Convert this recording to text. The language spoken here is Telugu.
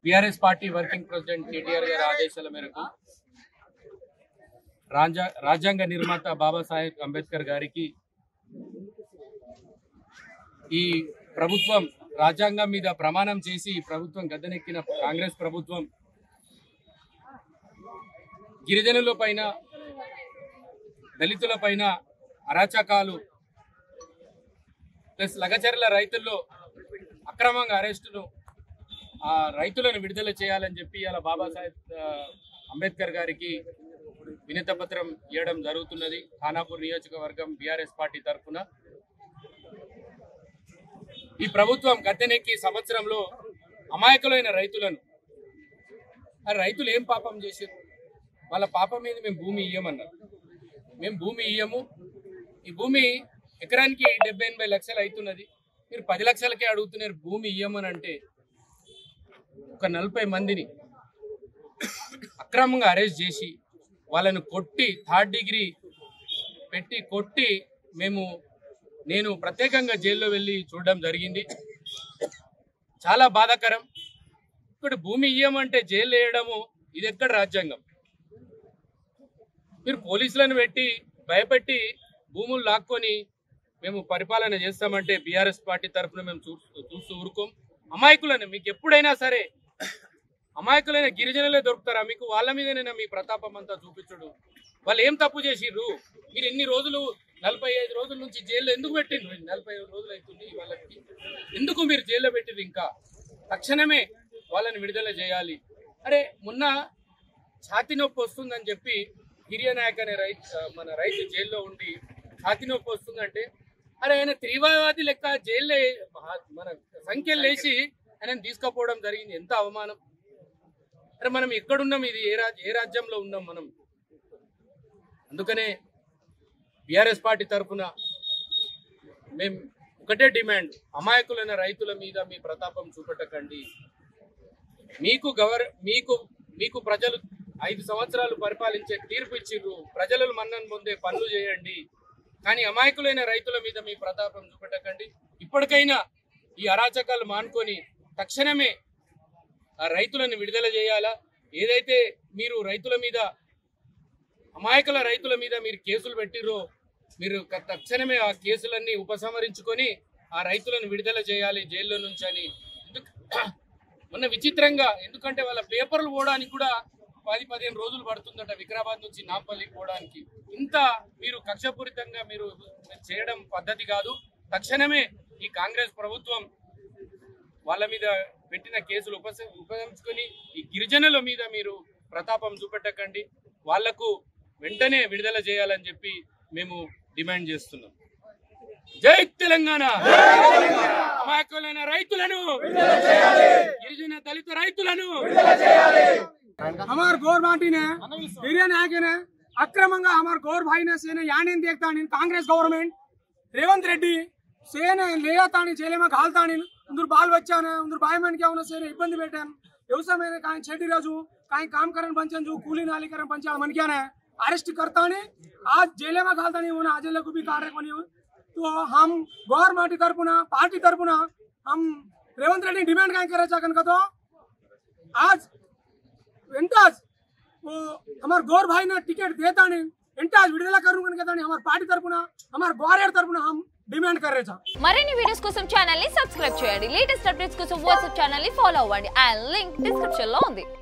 BRS party working president KTR गाరి ఆదేశాల మేరకు రాజ్యాంగ నిర్మాత బాబాసాహెబ్ అంబేద్కర్ గారికి ఈ ప్రభుత్వం రాజ్యాంగం మీద ప్రమాణం చేసి ప్రభుత్వం గద్దెనెక్కిన కాంగ్రెస్ ప్రభుత్వం గిరిజనులపైన దళితులపైన అరాచకాలు ప్లస్ లగచర్ల రైతుల్లో అక్రమంగా అరెస్టులు ఆ రైతులను విడుదల చేయాలని చెప్పి ఇలా బాబాసాహెబ్ అంబేద్కర్ గారికి వినతి పత్రం ఇవ్వడం జరుగుతున్నది. ఖానాపూర్ నియోజకవర్గం బీఆర్ఎస్ పార్టీ తరఫున ఈ ప్రభుత్వం గద్దెనెక్కి సంవత్సరంలో అమాయకులైన రైతులను రైతులు ఏం పాపం చేశారు? వాళ్ళ పాపం మీద మేము భూమి ఇయ్యమన్నారు. మేము భూమి ఇయ్యము. ఈ భూమి ఎకరానికి 70-80 లక్షలు అవుతున్నది. మీరు 10 లక్షలకే అడుగుతున్నారు భూమి ఇయ్యమని అంటే ఒక 40 మందిని అక్రమంగా అరెస్ట్ చేసి వాళ్ళను కొట్టి 3rd డిగ్రీ పెట్టి కొట్టి నేను ప్రత్యేకంగా జైల్లో వెళ్ళి చూడడం జరిగింది. చాలా బాధాకరం. ఇక్కడ భూమి ఇయ్యమంటే జైలు వేయడము ఇది ఎక్కడ రాజ్యాంగం? మీరు పోలీసులను పెట్టి భయపెట్టి భూములు లాక్కొని మేము పరిపాలన చేస్తామంటే బీఆర్ఎస్ పార్టీ తరఫున మేము చూస్తూ ఊరుకోం. అమాయకులను మీకు ఎప్పుడైనా సరే అమాయకులైన గిరిజనులే దొరుకుతారా మీకు? వాళ్ళ మీదనైనా మీ ప్రతాపం అంతా చూపించడు. వాళ్ళు ఏం తప్పు చేసిర్రు? మీరు ఎన్ని రోజులు 45 రోజుల నుంచి జైల్లో ఎందుకు పెట్టిండ్రు? 45 రోజులు అవుతుంది వాళ్ళకి. ఎందుకు మీరు జైల్లో పెట్టిండ్రు? ఇంకా తక్షణమే వాళ్ళని విడుదల చేయాలి. అరే మొన్న ఛాతీ నొప్పి వస్తుందని చెప్పి హిరియ నాయక్ అనే మన రైతు జైల్లో ఉండి ఛాతీ నొప్పి వస్తుందంటే అరే ఆయన తీవ్రవాది లెక్క జైల్లో మన సంఖ్యలు వేసి ఆయన తీసుకుపోవడం జరిగింది. ఎంత అవమానం! అరే మనం ఎక్కడున్నాం? ఇది ఏ రాజ్యంలో ఉన్నాం మనం? అందుకనే బీఆర్ఎస్ పార్టీ తరఫున మేము ఒకటే డిమాండ్, అమాయకులైన రైతుల మీద మీ ప్రతాపం చూపెట్టకండి. మీకు ప్రజలు 5 సంవత్సరాలు పరిపాలించే తీర్పు ఇచ్చిర్రు. ప్రజలు మన్నను పొందే పనులు చేయండి. కానీ అమాయకులైన రైతుల మీద మీ ప్రతాపం చూపెట్టకండి. ఇప్పటికైనా ఈ అరాచకాలు మానుకొని తక్షణమే ఆ రైతులను విడుదల చేయాలా? ఏదైతే మీరు రైతుల మీద అమాయకుల రైతుల మీద మీరు కేసులు పెట్టిర్రో మీరు తక్షణమే ఆ కేసులన్నీ ఉపసంహరించుకొని ఆ రైతులను విడుదల చేయాలి జైల్లో నుంచి అని. మొన్న విచిత్రంగా, ఎందుకంటే వాళ్ళ పేపర్లు పోవడానికి కూడా 10-15 రోజులు పడుతుందట వికారాబాద్ నుంచి నాంపల్లికి పోవడానికి. ఇంత మీరు కక్షపూరితంగా మీరు చేయడం పద్ధతి కాదు. తక్షణమే ఈ కాంగ్రెస్ ప్రభుత్వం వాళ్ళ మీద పెట్టిన కేసులు ఉపసంహరించుకొని ఈ గిరిజనుల మీద మీరు ప్రతాపం చూపెట్టకండి. వాళ్లకు వెంటనే విడుదల చేయాలని చెప్పి మేము డిమాండ్ చేస్తున్నాం. జై తెలంగాణ! అమాయకులైన రైతులను, గిరిజన దళిత రైతులను हमार गौर माटी ने हिरिया नायक ने अक्रमंगा हमार गौर भाई ने सेने यानी देखता नहीं कांग्रेस गवर्नमेंट रेवंत रेड्डी सेने लेतानी जेले में घालतानी उधर बाल बच्चा ने उधर भाई मन क्या उन्हें सेने इब्बंदी बैठे व्यवसाय में कहीं छेटी राजू कहीं काम करन पंचन जो कूली नाली करन पंचा मन क्या ने अरेस्ट करता नहीं आज जेले में घालतानी उन्हें आज को भी कार्य बनी। तो हम गौर माटी तरपुना पार्टी तरपुना हम रेवंत रेड्डी डिमांड कहीं करे चाकन का तो आज इंटाज वो हमारे गौर भाई ने टिकट देता नहीं इंटाज विడుదల करूंगा कहता नहीं हमारे पार्टी तरफुना हमारे ग्वालियर तरफुना हम डिमांड कर रहे थे। మరిన్ని వీడియోస్ కోసం ఛానల్ ని సబ్స్క్రైబ్ చేయండి. లేటెస్ట్ అప్డేట్స్ కోసం వాట్సాప్ ఛానల్ ని ఫాలో అవ్వండి. ఆ లింక్ డిస్క్రిప్షన్ లో ఉంది.